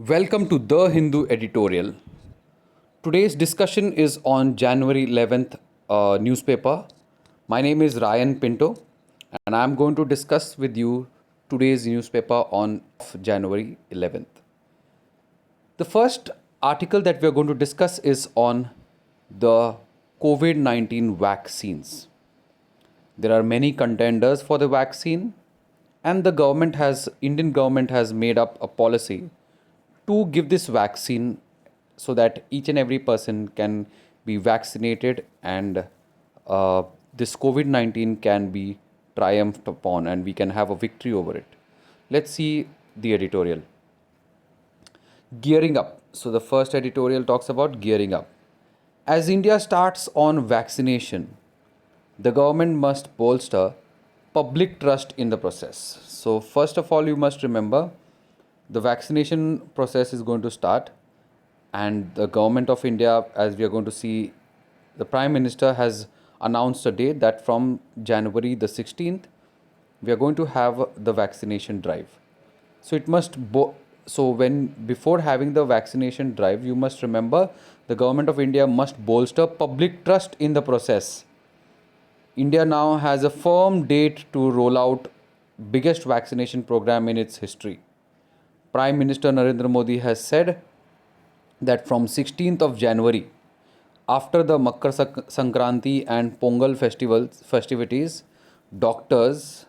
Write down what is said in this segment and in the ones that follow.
Welcome to The Hindu editorial. Today's discussion is on January 11th newspaper. My name is Ryan Pinto and I'm going to discuss with you today's newspaper on January 11th. The first article that we are going to discuss is on the COVID-19 vaccines. There are many contenders for the vaccine, and Indian government has made up a policy to give this vaccine so that each and every person can be vaccinated and this COVID-19 can be triumphed upon and we can have a victory over it. Let's see the editorial. Gearing up. So the first editorial talks about gearing up. As India starts on vaccination, the government must bolster public trust in the process. So, first of all, you must remember the vaccination process is going to start, and the government of India, as we are going to see, the Prime Minister has announced a date that from January the 16th, we are going to have the vaccination drive. So it must so when before having the vaccination drive, you must remember the government of India must bolster public trust in the process. India now has a firm date to roll out biggest vaccination program in its history. Prime Minister Narendra Modi has said that from 16th of January, after the Makar Sankranti and Pongal festivities, doctors,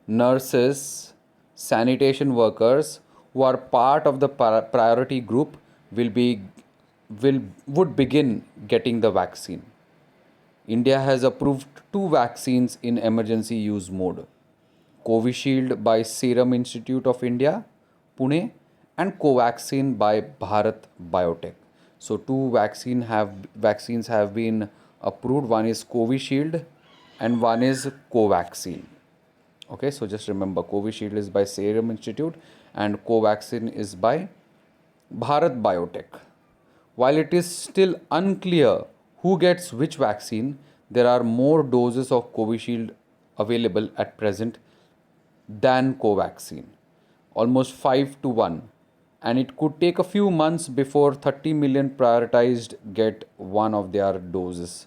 nurses, sanitation workers who are part of the priority group would begin getting the vaccine. India has approved two vaccines in emergency use mode. Covishield by Serum Institute of India, Pune, and Covaxin by Bharat Biotech. So two vaccines have been approved. One is Covishield and one is Covaxin. Okay, so just remember Covishield is by Serum Institute and Covaxin is by Bharat Biotech. While it is still unclear who gets which vaccine, there are more doses of Covishield available at present than Covaxin, almost 5 to 1. And it could take a few months before 30 million prioritized get one of their doses.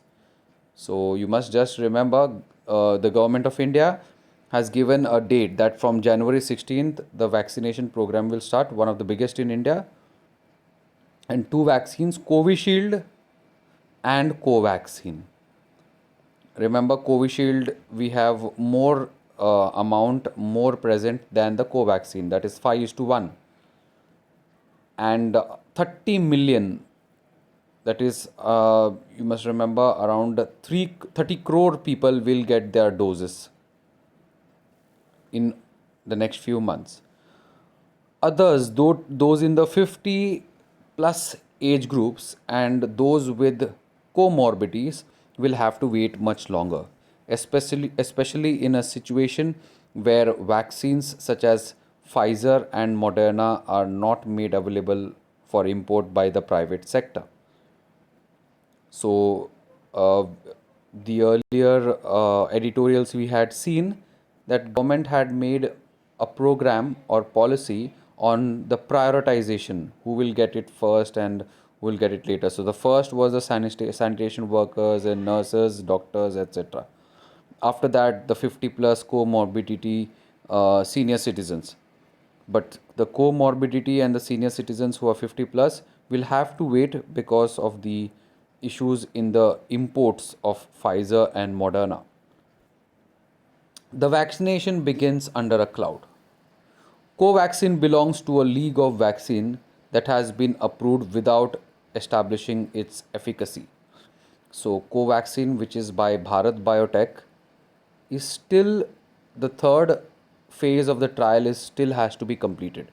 So you must just remember the government of India has given a date that from January 16th, the vaccination program will start, one of the biggest in India. And two vaccines, Covishield and Covaxin. Remember, Covishield, we have more more present than the Covaxin, that is 5:1. And 30 million, that is, you must remember, around 30 crore people will get their doses in the next few months. Others, those in the 50 plus age groups and those with comorbidities will have to wait much longer, especially in a situation where vaccines such as Pfizer and Moderna are not made available for import by the private sector. So, the earlier editorials we had seen that government had made a program or policy on the prioritization, who will get it first and who will get it later. So the first was the sanitation workers and nurses, doctors, etc. After that, the 50 plus comorbidity senior citizens. But the comorbidity and the senior citizens who are 50 plus will have to wait because of the issues in the imports of Pfizer and Moderna. The vaccination begins under a cloud. Covaxin belongs to a league of vaccine that has been approved without establishing its efficacy. So, Covaxin, which is by Bharat Biotech, is still the third phase of the trial is still has to be completed.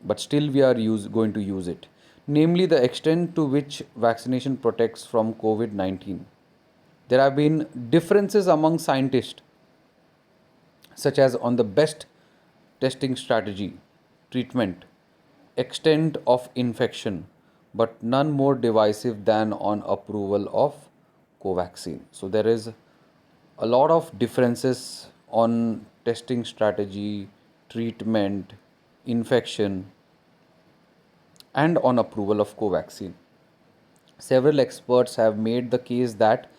But still we are going to use it. Namely, the extent to which vaccination protects from COVID-19. There have been differences among scientists, such as on the best testing strategy, treatment, extent of infection, but none more divisive than on approval of Covaxin. So there is a lot of differences on testing strategy, treatment, infection, and on approval of Covaxin. Several experts have made the case that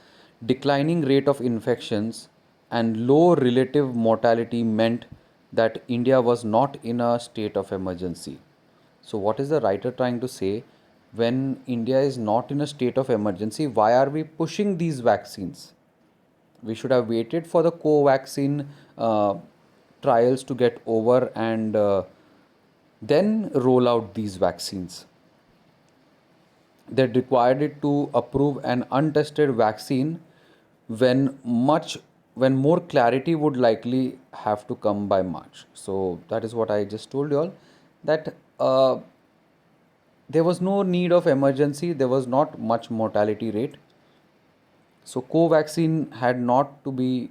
declining rate of infections and low relative mortality meant that India was not in a state of emergency. So, what is the writer trying to say? When India is not in a state of emergency, why are we pushing these vaccines? We should have waited for the Covaxin trials to get over and then roll out these vaccines. They required it to approve an untested vaccine when much when more clarity would likely have to come by March. So that is what I just told you all, that there was no need of emergency. There was not much mortality rate. So Covaxin had not to be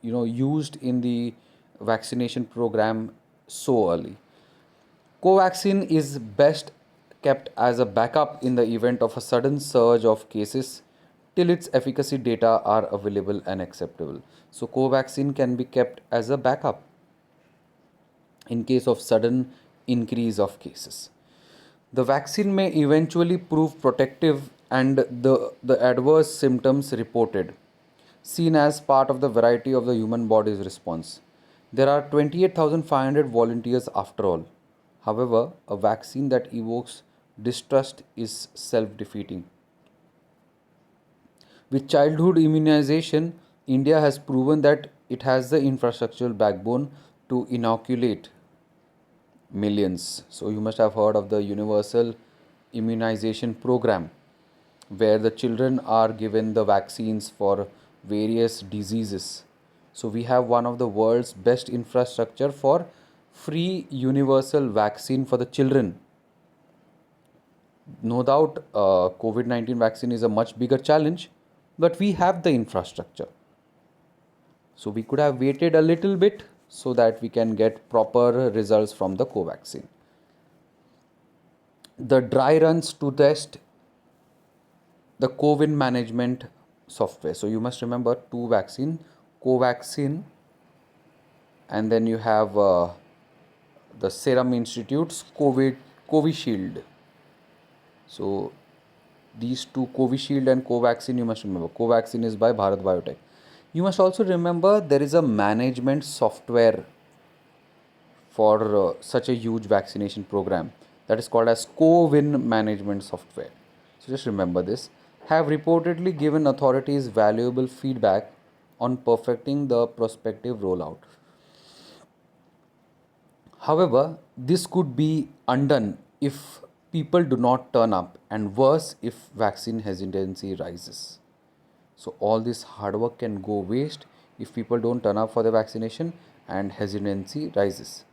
used in the vaccination program so early. Covaxin is best kept as a backup in the event of a sudden surge of cases till its efficacy data are available and acceptable. So, Covaxin can be kept as a backup in case of sudden increase of cases. The vaccine may eventually prove protective, and the adverse symptoms reported seen as part of the variety of the human body's response. There are 28,500 volunteers after all. However, a vaccine that evokes distrust is self defeating. With childhood immunization, India has proven that it has the infrastructural backbone to inoculate millions. So, you must have heard of the universal immunization program, where the children are given the vaccines for various diseases. So, we have one of the world's best infrastructure for free universal vaccine for the children. No doubt, COVID 19 vaccine is a much bigger challenge, but we have the infrastructure. So, we could have waited a little bit so that we can get proper results from the Covaxin. The dry runs to test the COVID management software. So, you must remember two vaccine, Covaxin, and then you have the Serum Institute's Covishield. So, these two, Covishield and Covaxin, you must remember. Covaxin is by Bharat Biotech. You must also remember there is a management software for such a huge vaccination program, that is called as Co-Win management software. So just remember this. Have reportedly given authorities valuable feedback on perfecting the prospective rollout. However, this could be undone if people do not turn up, and worse if vaccine hesitancy rises. So all this hard work can go waste if people don't turn up for the vaccination and hesitancy rises.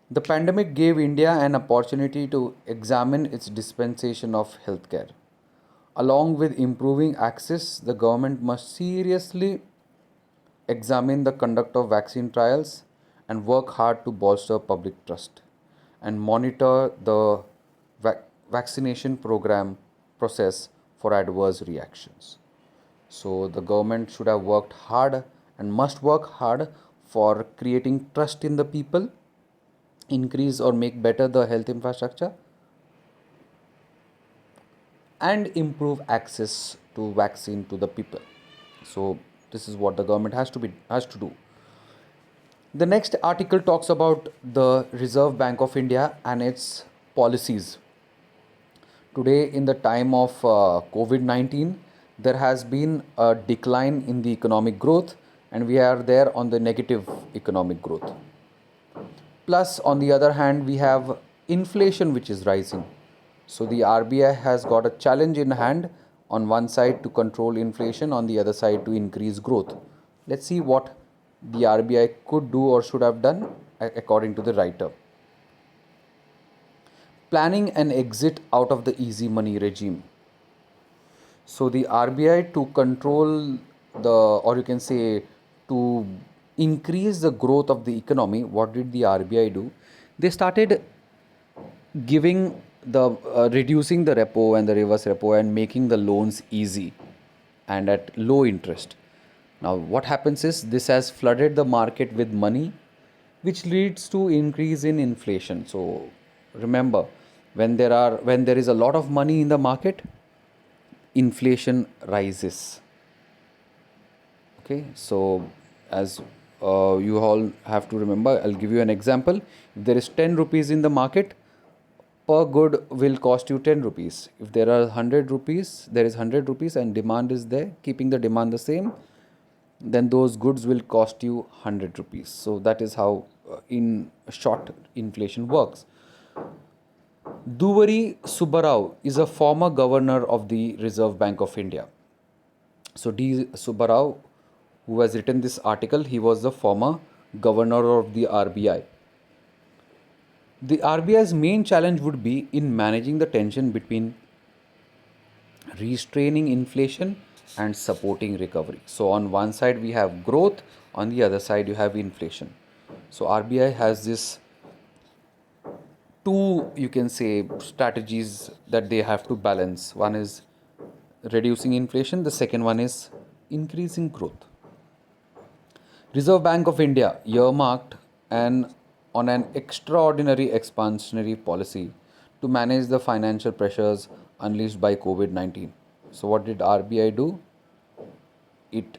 The pandemic gave India an opportunity to examine its dispensation of healthcare. Along with improving access, the government must seriously examine the conduct of vaccine trials and work hard to bolster public trust and monitor the vaccination program process for adverse reactions. So, the government should have worked hard and must work hard for creating trust in the people, increase or make better the health infrastructure, and improve access to vaccine to the people. So this is what the government has to do. The next article talks about the Reserve Bank of India and its policies. Today, in the time of COVID 19, there has been a decline in the economic growth, and we are there on the negative economic growth. Plus, on the other hand, we have inflation which is rising. So, the RBI has got a challenge in hand, on one side to control inflation, on the other side to increase growth. Let's see what the RBI could do or should have done according to the writer. Planning an exit out of the easy money regime. So the RBI, to control the, or you can say to increase the growth of the economy, what did the RBI do? They started giving the reducing the repo and the reverse repo and making the loans easy and at low interest. Now what happens is, this has flooded the market with money, which leads to increase in inflation. So remember, when there is a lot of money in the market, inflation rises. Okay, so as you all have to remember, I'll give you an example. If there is 10 rupees in the market, per good will cost you 10 rupees. If there are 100 rupees, there is 100 rupees and demand is there, keeping the demand the same, then those goods will cost you 100 rupees. So that is how, in short, inflation works. Duvari Subbarao is a former governor of the Reserve Bank of India. So D. Subbarao, who has written this article, he was the former governor of the RBI. The RBI's main challenge would be in managing the tension between restraining inflation and supporting recovery. So on one side we have growth, on the other side you have inflation. So RBI has this two, you can say, strategies that they have to balance. One is reducing inflation, the second one is increasing growth. Reserve Bank of India earmarked on an extraordinary expansionary policy to manage the financial pressures unleashed by COVID-19. So what did RBI do? It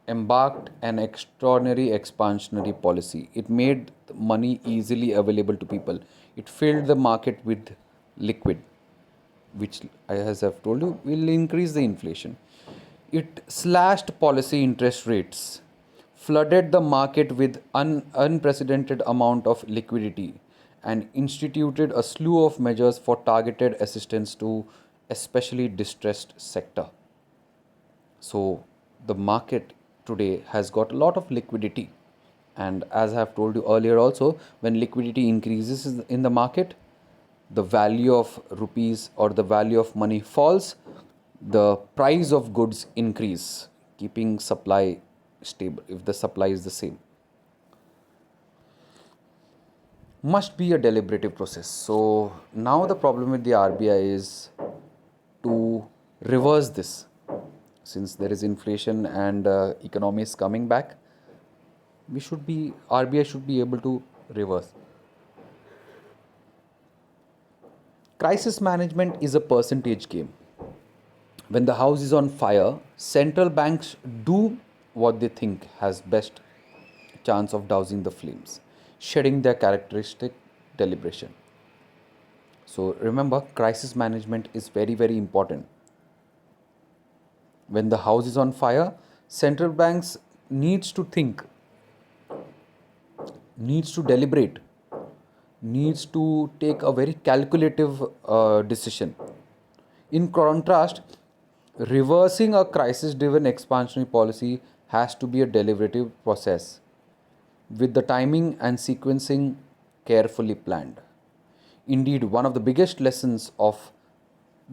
embarked an extraordinary expansionary policy. It made money easily available to people. It filled the market with liquid, which, as I've told you, will increase the inflation. It slashed policy interest rates, flooded the market with unprecedented amount of liquidity, and instituted a slew of measures for targeted assistance to especially distressed sector. So the market today has got a lot of liquidity. And as I have told you earlier also, when liquidity increases in the market, the value of rupees or the value of money falls, the price of goods increase, keeping supply stable if the supply is the same. Must be a deliberative process. So now the problem with the RBI is to reverse this. Since there is inflation and economy is coming back, RBI should be able to reverse. Crisis management is a percentage game. When the house is on fire, central banks do what they think has best chance of dousing the flames, shedding their characteristic deliberation. So remember, crisis management is very, very important. When the house is on fire, central banks needs to think, needs to deliberate, needs to take a very calculative decision. In contrast, reversing a crisis driven expansionary policy has to be a deliberative process with the timing and sequencing carefully planned. Indeed, one of the biggest lessons of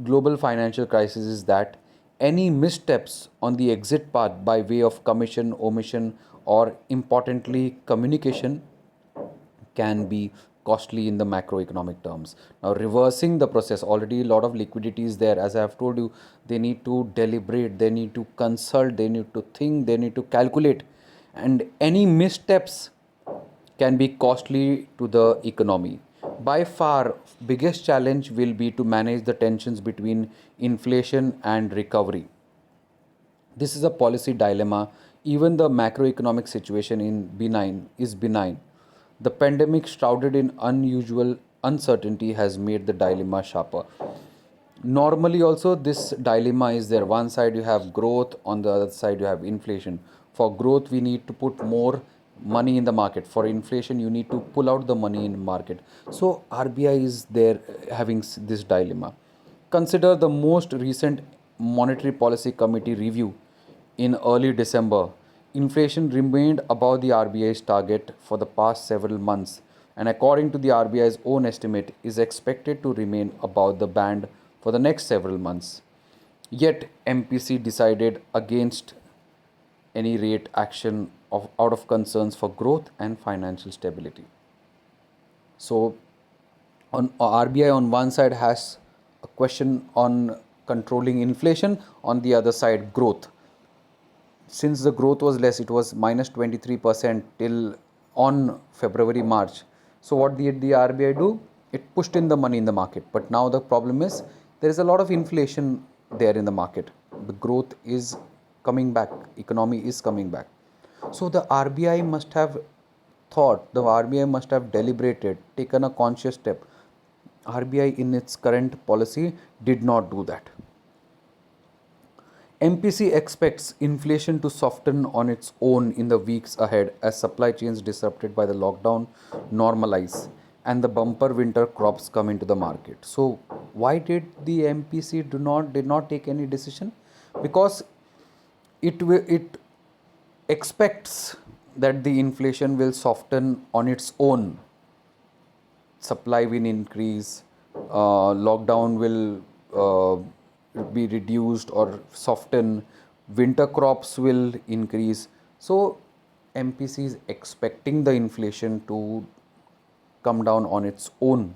global financial crisis is that any missteps on the exit path by way of commission, omission, or importantly, communication can be costly in the macroeconomic terms. Now, reversing the process, already a lot of liquidity is there. As I have told you, they need to deliberate, they need to consult, they need to think, they need to calculate, and any missteps can be costly to the economy. By far, biggest challenge will be to manage the tensions between inflation and recovery. This is a policy dilemma. Even the macroeconomic situation is benign. The pandemic shrouded in unusual uncertainty has made the dilemma sharper. Normally also this dilemma is there. One side you have growth, on the other side you have inflation. For growth we need to put more money in the market. For inflation you need to pull out the money in the market. So RBI is there having this dilemma. Consider the most recent monetary policy committee review in early December. Inflation remained above the RBI's target for the past several months, and according to the RBI's own estimate is expected to remain above the band for the next several months. Yet MPC decided against any rate action out of concerns for growth and financial stability. So on RBI on one side has a question on controlling inflation, on the other side growth. Since the growth was less, it was minus 23% till on February March. So what did the RBI do? it pushed in the money in the market. But now the problem is there is a lot of inflation there in the market. The growth is coming back, economy is coming back. So the RBI must have thought, the RBI must have deliberated, taken a conscious step. RBI in its current policy did not do that. MPC expects inflation to soften on its own in the weeks ahead as supply chains disrupted by the lockdown normalize and the bumper winter crops come into the market. So why did the MPC did not take any decision? Because it expects that the inflation will soften on its own. Supply will increase, lockdown will be reduced or soften, winter crops will increase. So MPC is expecting the inflation to come down on its own.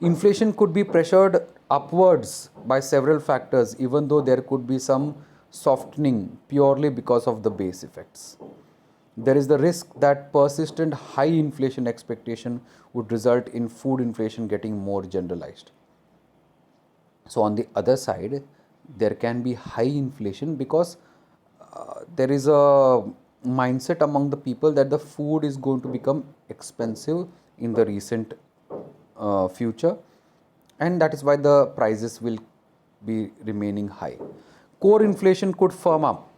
Inflation could be pressured upwards by several factors, even though there could be some softening purely because of the base effects. There is the risk that persistent high inflation expectation would result in food inflation getting more generalized. So on the other side, there can be high inflation because there is a mindset among the people that the food is going to become expensive in the recent future, and that is why the prices will be remaining high. Core inflation could firm up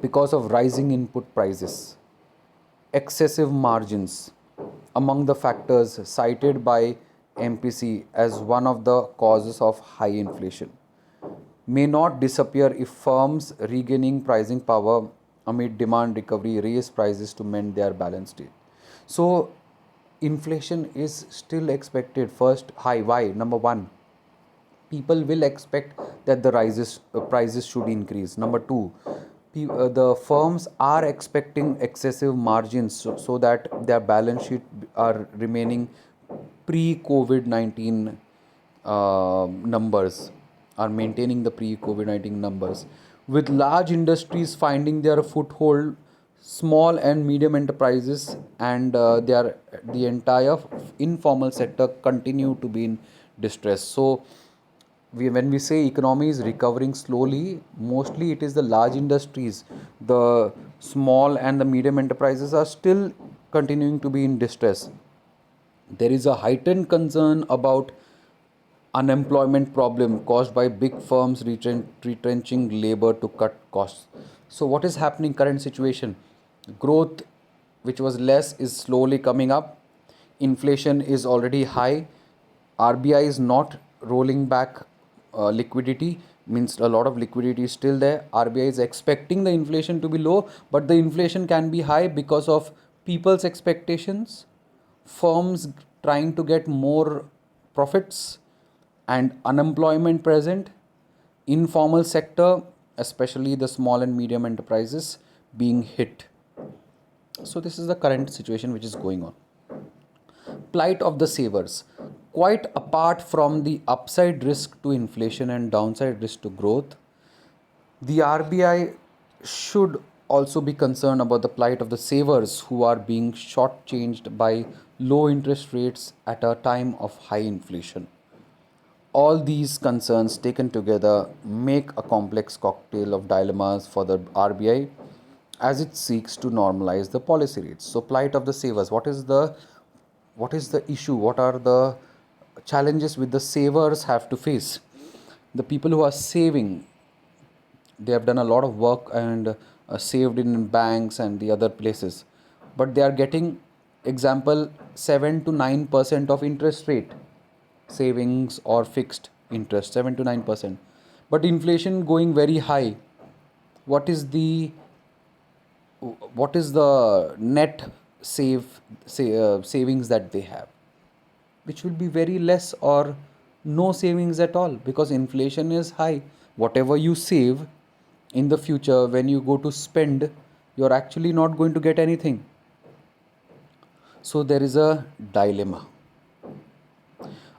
because of rising input prices, excessive margins among the factors cited by MPC as one of the causes of high inflation may not disappear if firms regaining pricing power amid demand recovery raise prices to mend their balance sheet. So inflation is still expected first high. Why? Number one, people will expect that the prices should increase. Number two, the firms are expecting excessive margins so that their balance sheet are remaining pre-COVID-19 numbers, are maintaining the pre-COVID-19 numbers. With large industries finding their foothold, small and medium enterprises and the entire informal sector continue to be in distress. So when we say economy is recovering slowly, mostly it is the large industries. The small and the medium enterprises are still continuing to be in distress. There is a heightened concern about unemployment problem caused by big firms retrenching labor to cut costs. So what is happening current situation? Growth, which was less, is slowly coming up. Inflation is already high. RBI is not rolling back liquidity, means a lot of liquidity is still there. RBI is expecting the inflation to be low, but the inflation can be high because of people's expectations, firms trying to get more profits, and unemployment present, informal sector, especially the small and medium enterprises, being hit. So this is the current situation which is going on. Plight of the savers. Quite apart from the upside risk to inflation and downside risk to growth, the RBI should also be concerned about the plight of the savers who are being shortchanged by low interest rates at a time of high inflation. All these concerns taken together make a complex cocktail of dilemmas for the RBI as it seeks to normalize the policy rates. So plight of the savers, what is the issue? What are the challenges which the savers have to face? The people who are saving, they have done a lot of work and saved in banks and the other places, but they are getting, example, 7 to 9% of interest rate savings or fixed interest, 7 to 9%. But inflation going very high, what is the net savings that they have, which will be very less or no savings at all, because inflation is high. Whatever you save in the future, when you go to spend, you're actually not going to get anything. So there is a dilemma.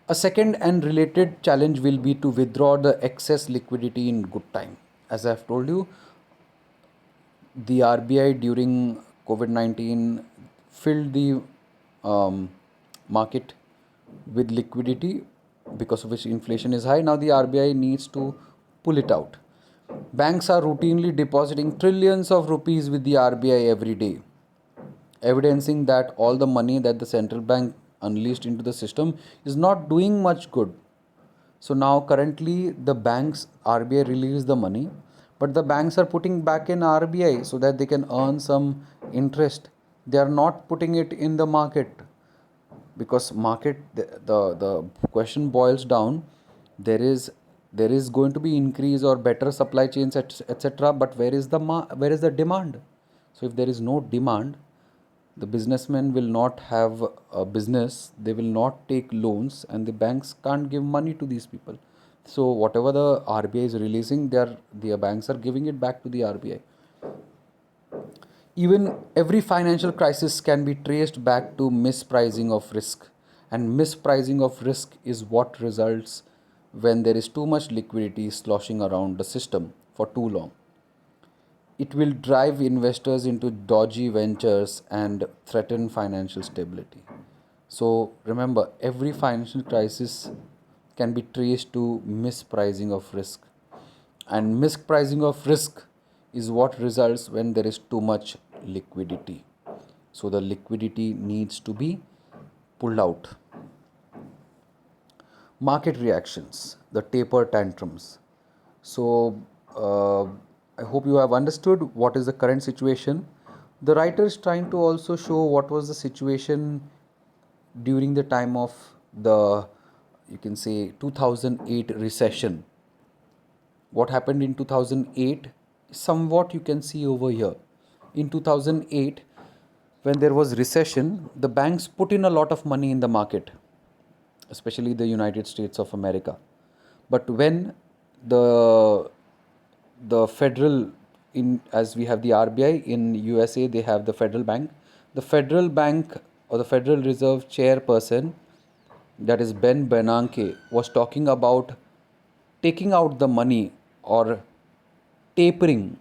A second and related challenge will be to withdraw the excess liquidity in good time. As I have told you, the RBI during COVID-19 filled the market with liquidity, because of which inflation is high. Now the RBI needs to pull it out. Banks are routinely depositing trillions of rupees with the RBI every day, evidencing that all the money that the central bank unleashed into the system is not doing much good. So now currently the banks, RBI release the money, but the banks are putting back in RBI so that they can earn some interest. They are not putting it in the market, because market, the question boils down, there is going to be increase or better supply chains, etc., but where is the demand? So if there is no demand, the businessmen will not have a business, they will not take loans, and the banks can't give money to these people. So whatever the RBI is releasing, the banks are giving it back to the RBI. Even every financial crisis can be traced back to mispricing of risk. And mispricing of risk is what results when there is too much liquidity sloshing around the system for too long. It will drive investors into dodgy ventures and threaten financial stability. So remember, every financial crisis can be traced to mispricing of risk. And mispricing of risk is what results when there is too much liquidity. So the liquidity needs to be pulled out. Market reactions, the taper tantrums. So I hope you have understood what is the current situation. The writer is trying to also show what was the situation during the time of the, you can say, 2008 recession. What happened in 2008, somewhat you can see over here. In 2008, when there was recession, the banks put in a lot of money in the market, especially the United States of America. But when the federal, in as we have the RBI in USA, they have the federal bank. The federal bank, or the Federal Reserve chairperson, that is Ben Bernanke, was talking about taking out the money, or tapering,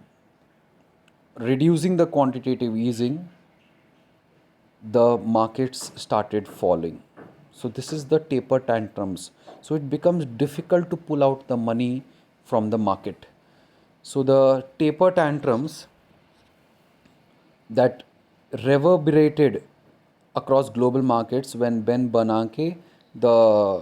reducing the quantitative easing. The markets started falling. So this is the taper tantrums. So it becomes difficult to pull out the money from the market. So the taper tantrums that reverberated across global markets when Ben Bernanke, the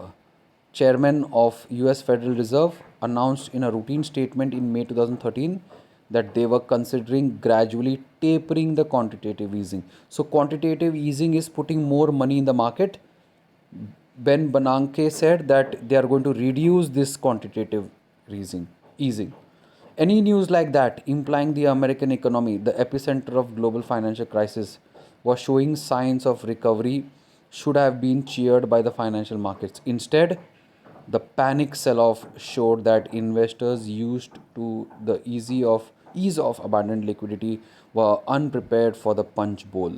chairman of US Federal Reserve, announced in a routine statement in May 2013 that they were considering gradually tapering the quantitative easing. So quantitative easing is putting more money in the market. Ben Bernanke said that they are going to reduce this quantitative easing. Any news like that, implying the American economy, the epicenter of global financial crisis, was showing signs of recovery, should have been cheered by the financial markets. Instead, the panic sell-off showed that investors used to the ease of abundant liquidity were unprepared for the punch bowl.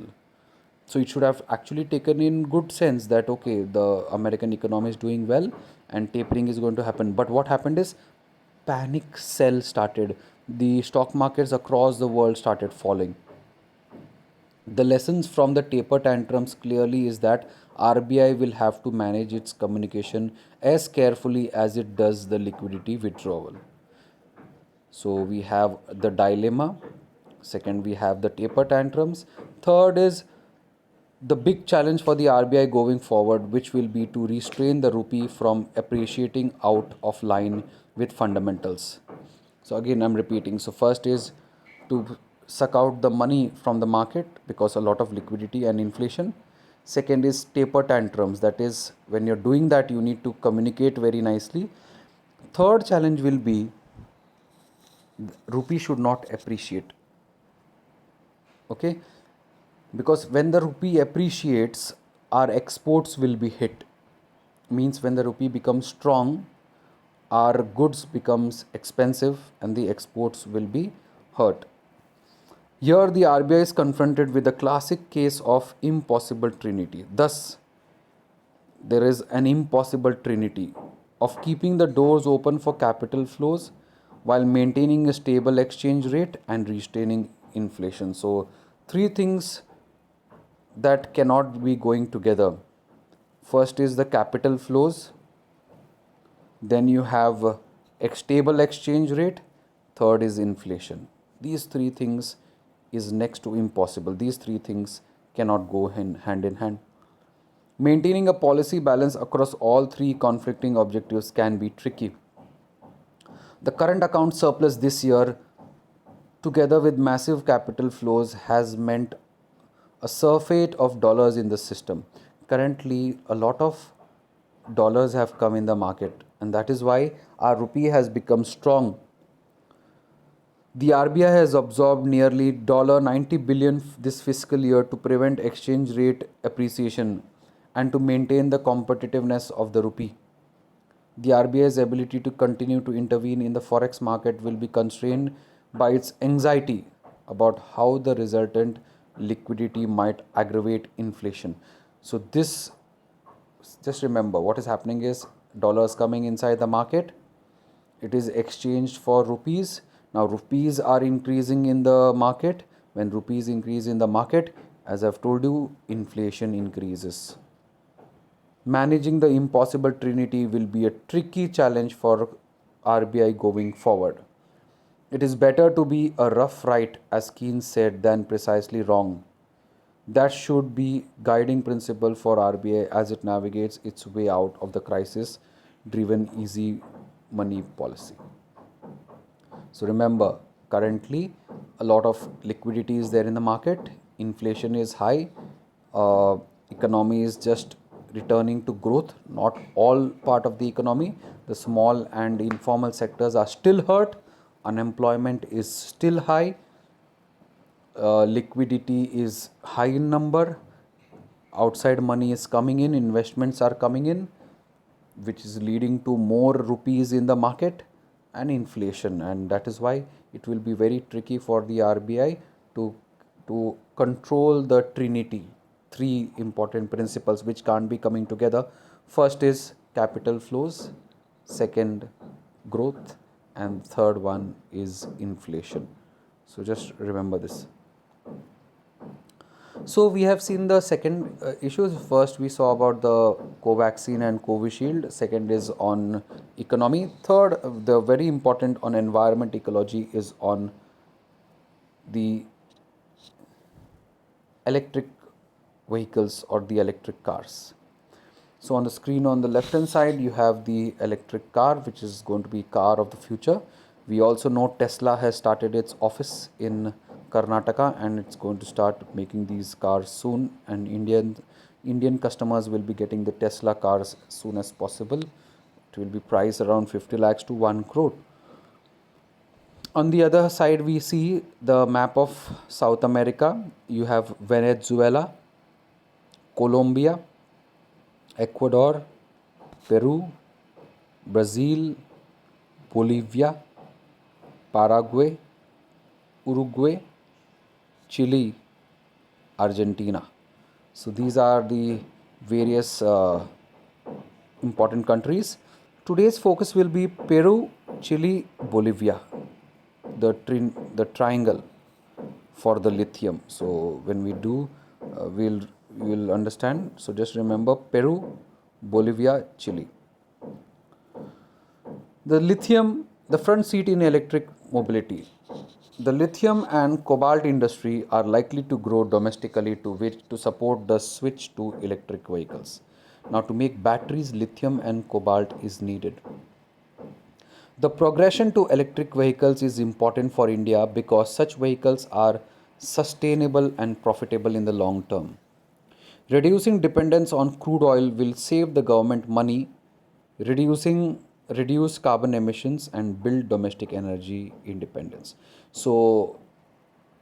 So it should have actually taken in good sense that okay, the American economy is doing well and tapering is going to happen. But what happened is panic sell started. The stock markets across the world started falling. The lessons from the taper tantrums clearly is that RBI will have to manage its communication as carefully as it does the liquidity withdrawal. So we have the dilemma. Second, we have the taper tantrums. Third is the big challenge for the RBI going forward, which will be to restrain the rupee from appreciating out of line with fundamentals. So again, I'm repeating. So first is to suck out the money from the market because a lot of liquidity and inflation. Second is taper tantrums. That is, when you're doing that, you need to communicate very nicely. Third challenge will be rupee should not appreciate. Okay, because when the rupee appreciates, our exports will be hit. Means when the rupee becomes strong, our goods becomes expensive and the exports will be hurt. Here the RBI is confronted with the classic case of impossible trinity. Thus, there is an impossible trinity of keeping the doors open for capital flows while maintaining a stable exchange rate and restraining inflation. So three things that cannot be going together. First is the capital flows, then you have a stable exchange rate, third is inflation. These three things is next to impossible. These three things cannot go hand in hand. Maintaining a policy balance across all three conflicting objectives can be tricky. The current account surplus this year, together with massive capital flows, has meant a surfeit of dollars in the system. Currently, a lot of dollars have come in the market, and that is why our rupee has become strong. The RBI has absorbed nearly $90 billion this fiscal year to prevent exchange rate appreciation and to maintain the competitiveness of the rupee. The RBI's ability to continue to intervene in the forex market will be constrained by its anxiety about how the resultant liquidity might aggravate inflation. So this, just remember, what is happening is dollars coming inside the market, it is exchanged for rupees. Now rupees are increasing in the market. When rupees increase in the market, as I've told you, inflation increases. Managing the impossible trinity will be a tricky challenge for RBI going forward. It is better to be a rough right, as Keynes said, than precisely wrong. That should be guiding principle for RBI as it navigates its way out of the crisis driven easy money policy. So remember, currently a lot of liquidity is there in the market, inflation is high, economy is just returning to growth. Not all part of the economy, the small and informal sectors are still hurt, unemployment is still high, liquidity is high in number, outside money is coming in, investments are coming in, which is leading to more rupees in the market and inflation, and that is why it will be very tricky for the RBI to control the trinity, three important principles which can't be coming together. First is capital flows, second growth, and third one is inflation. So just remember this. So we have seen the second issues. First we saw about the Covaxin and Covishield. Second is on economy. Third, the very important on environment ecology is on the electric vehicles or the electric cars. So on the screen on the left hand side you have the electric car, which is going to be car of the future. We also know Tesla has started its office in Karnataka and it's going to start making these cars soon, and Indian customers will be getting the Tesla cars as soon as possible. It will be priced around 50 lakhs to 1 crore. On the other side we see the map of South America. You have Venezuela, Colombia, Ecuador, Peru, Brazil, Bolivia, Paraguay, Uruguay, Chile, Argentina. So these are the various important countries. Today's focus will be Peru, Chile, Bolivia, the triangle for the lithium. So when we do, we'll understand. So just remember Peru, Bolivia, Chile. The lithium, the front seat in electric mobility. The lithium and cobalt industry are likely to grow domestically to support the switch to electric vehicles. Now, to make batteries, lithium and cobalt is needed. The progression to electric vehicles is important for India because such vehicles are sustainable and profitable in the long term. Reducing dependence on crude oil will save the government money, reduce carbon emissions and build domestic energy independence. So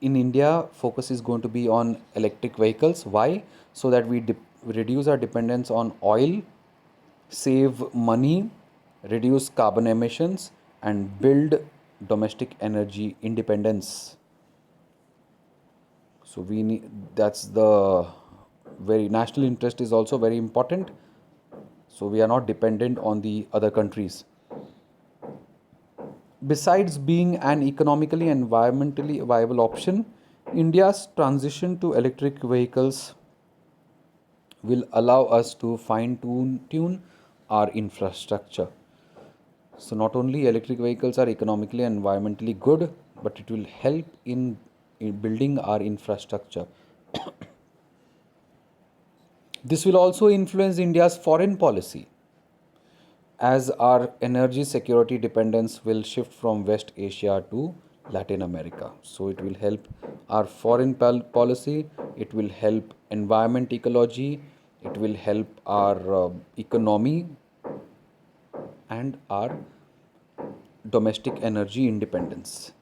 in India, focus is going to be on electric vehicles. Why? So that we reduce our dependence on oil, save money, reduce carbon emissions and build domestic energy independence. So we need, that's the very national interest is also very important. So we are not dependent on the other countries. Besides being an economically and environmentally viable option, India's transition to electric vehicles will allow us to fine tune our infrastructure. So not only electric vehicles are economically and environmentally good, but it will help in building our infrastructure. This will also influence India's foreign policy, as our energy security dependence will shift from West Asia to Latin America. So it will help our foreign policy, it will help environment ecology, it will help our economy and our domestic energy independence.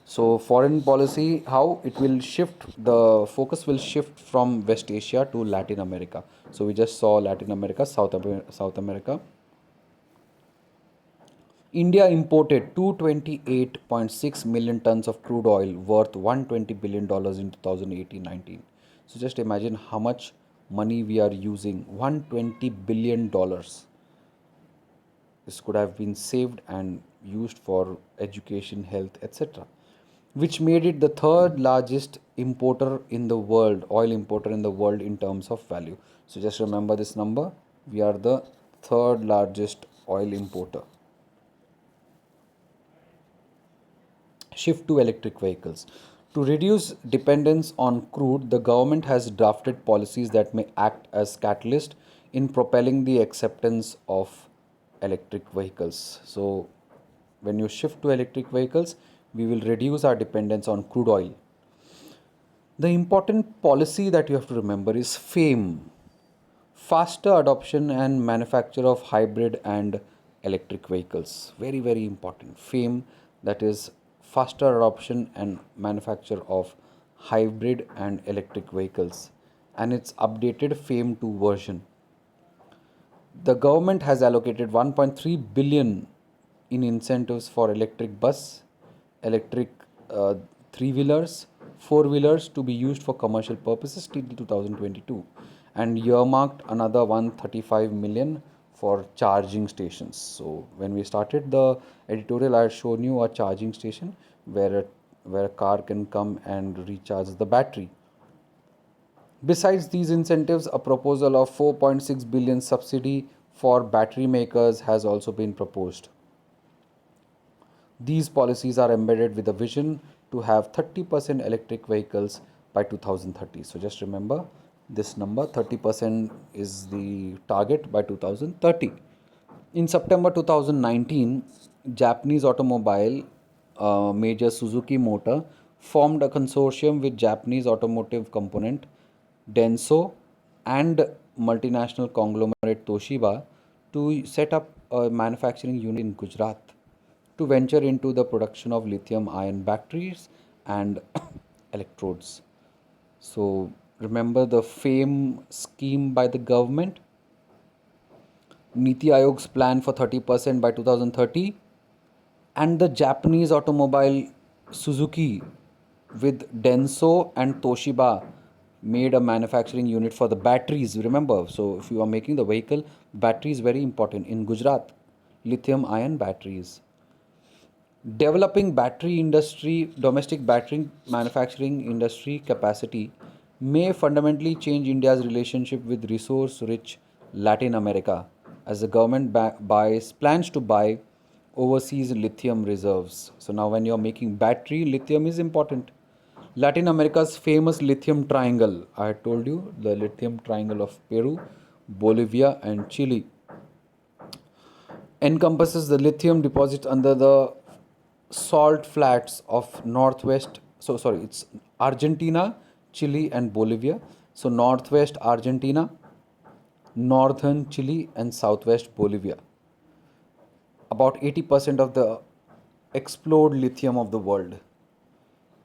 So foreign policy, how it will shift, the focus will shift from West Asia to Latin America. So we just saw Latin America, South America. India imported 228.6 million tons of crude oil worth $120 billion in 2018-19. So just imagine how much money we are using. $120 billion. This could have been saved and used for education, health, etc., which made it the third largest importer in the world, oil importer in the world in terms of value. So just remember this number. We are the third largest oil importer. Shift to electric vehicles. To reduce dependence on crude, the government has drafted policies that may act as catalyst in propelling the acceptance of electric vehicles. So, when you shift to electric vehicles, we will reduce our dependence on crude oil. The important policy that you have to remember is FAME, faster adoption and manufacture of hybrid and electric vehicles. Very, very important. FAME, that is faster adoption and manufacture of hybrid and electric vehicles, and its updated FAME 2 version. The government has allocated 1.3 billion in incentives for electric bus, electric three-wheelers, four-wheelers to be used for commercial purposes till 2022, and earmarked another 135 million for charging stations. So when we started the editorial, I had shown you a charging station where a car can come and recharge the battery. Besides these incentives, a proposal of 4.6 billion subsidy for battery makers has also been proposed. These policies are embedded with a vision to have 30% electric vehicles by 2030. So just remember this number, 30% is the target by 2030. In September 2019, Japanese automobile major Suzuki Motor formed a consortium with Japanese automotive component Denso and multinational conglomerate Toshiba to set up a manufacturing unit in Gujarat to venture into the production of lithium ion batteries and electrodes. So remember the FAME scheme by the government, Niti Aayog's plan for 30% by 2030, and the Japanese automobile Suzuki with Denso and Toshiba made a manufacturing unit for the batteries. Remember, so if you are making the vehicle, battery is very important in Gujarat, lithium ion batteries. Developing battery industry, domestic battery manufacturing industry capacity may fundamentally change India's relationship with resource rich Latin America, as the government plans to buy overseas lithium reserves. So now when you're making battery, lithium is important. Latin America's famous lithium triangle, I had told you, the lithium triangle of Peru, Bolivia and Chile, encompasses the lithium deposits under the salt flats of it's Argentina, Chile and Bolivia. So northwest Argentina, northern Chile and southwest Bolivia. About 80% of the explored lithium of the world.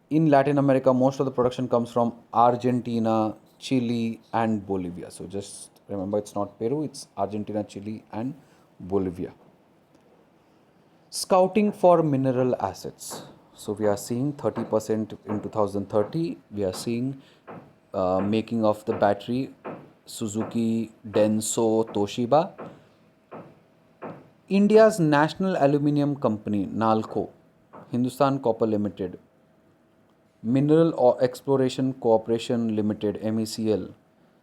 In Latin America, most of the production comes from Argentina, Chile and Bolivia. So just remember, it's not Peru, it's Argentina, Chile and Bolivia. Scouting for mineral assets. So we are seeing 30% in 2030. We are seeing making of the battery Suzuki, Denso, Toshiba. India's national aluminium company NALCO, Hindustan Copper Limited, Mineral Exploration Corporation Limited MECL,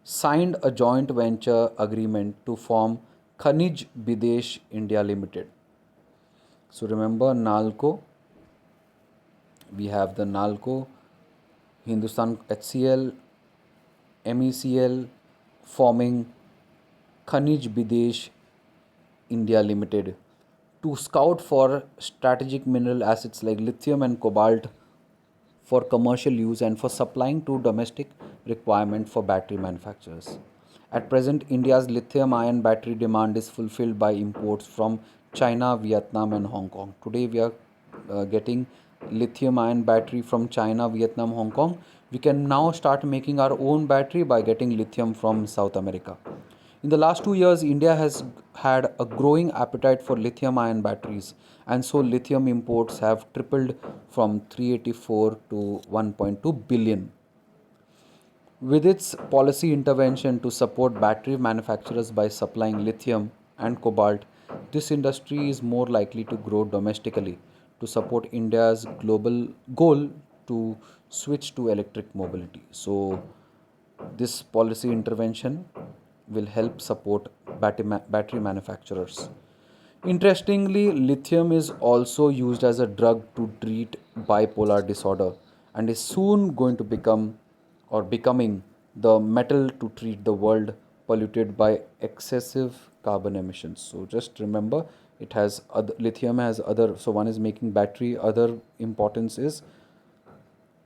signed a joint venture agreement to form Khanij Bidesh India Limited. So remember Nalco, we have the Nalco, Hindustan HCL, MECL forming Khanij Bidesh India Limited to scout for strategic mineral assets like lithium and cobalt for commercial use and for supplying to domestic requirement for battery manufacturers. At present, India's lithium ion battery demand is fulfilled by imports from China, Vietnam, and Hong Kong. Today, we are getting lithium ion battery from China, Vietnam, Hong Kong. We can now start making our own battery by getting lithium from South America. In the last 2 years, India has had a growing appetite for lithium ion batteries, and so lithium imports have tripled from 384 to 1.2 billion. With its policy intervention to support battery manufacturers by supplying lithium and cobalt, this industry is more likely to grow domestically to support India's global goal to switch to electric mobility. So, this policy intervention will help support battery manufacturers. Interestingly, lithium is also used as a drug to treat bipolar disorder and is soon going to become or becoming the metal to treat the world polluted by excessive carbon emissions. So just remember, it has other, lithium has other, so one is making battery, other importance is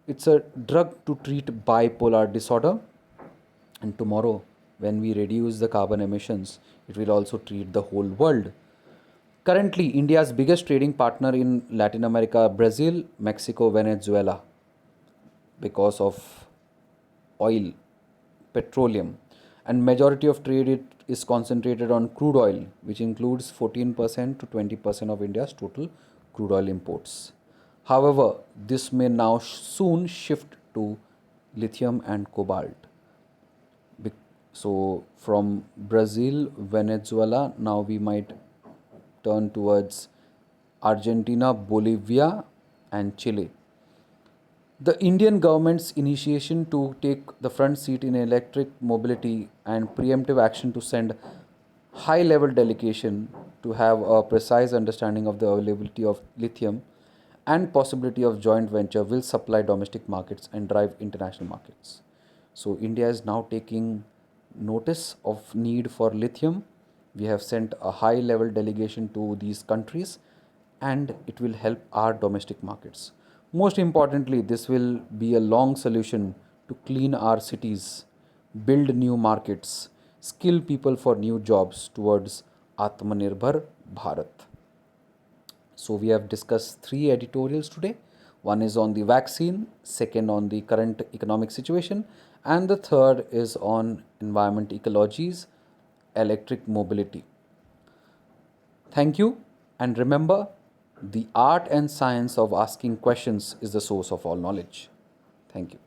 it's a drug to treat bipolar disorder, and tomorrow when we reduce the carbon emissions, it will also treat the whole world. Currently, India's biggest trading partner in Latin America are Brazil, Mexico, Venezuela, because of oil, petroleum, and majority of trade it is concentrated on crude oil, which includes 14% to 20% of India's total crude oil imports. However, this may now soon shift to lithium and cobalt. So from Brazil, Venezuela, now we might turn towards Argentina, Bolivia, and Chile. The Indian government's initiation to take the front seat in electric mobility and preemptive action to send high level delegation to have a precise understanding of the availability of lithium and possibility of joint venture will supply domestic markets and drive international markets. So India is now taking notice of need for lithium. We have sent a high level delegation to these countries and it will help our domestic markets. Most importantly, this will be a long solution to clean our cities, build new markets, skill people for new jobs towards Atmanirbhar Bharat. So we have discussed three editorials today. One is on the vaccine, second on the current economic situation, and the third is on environment ecologies, electric mobility. Thank you, and remember, the art and science of asking questions is the source of all knowledge. Thank you.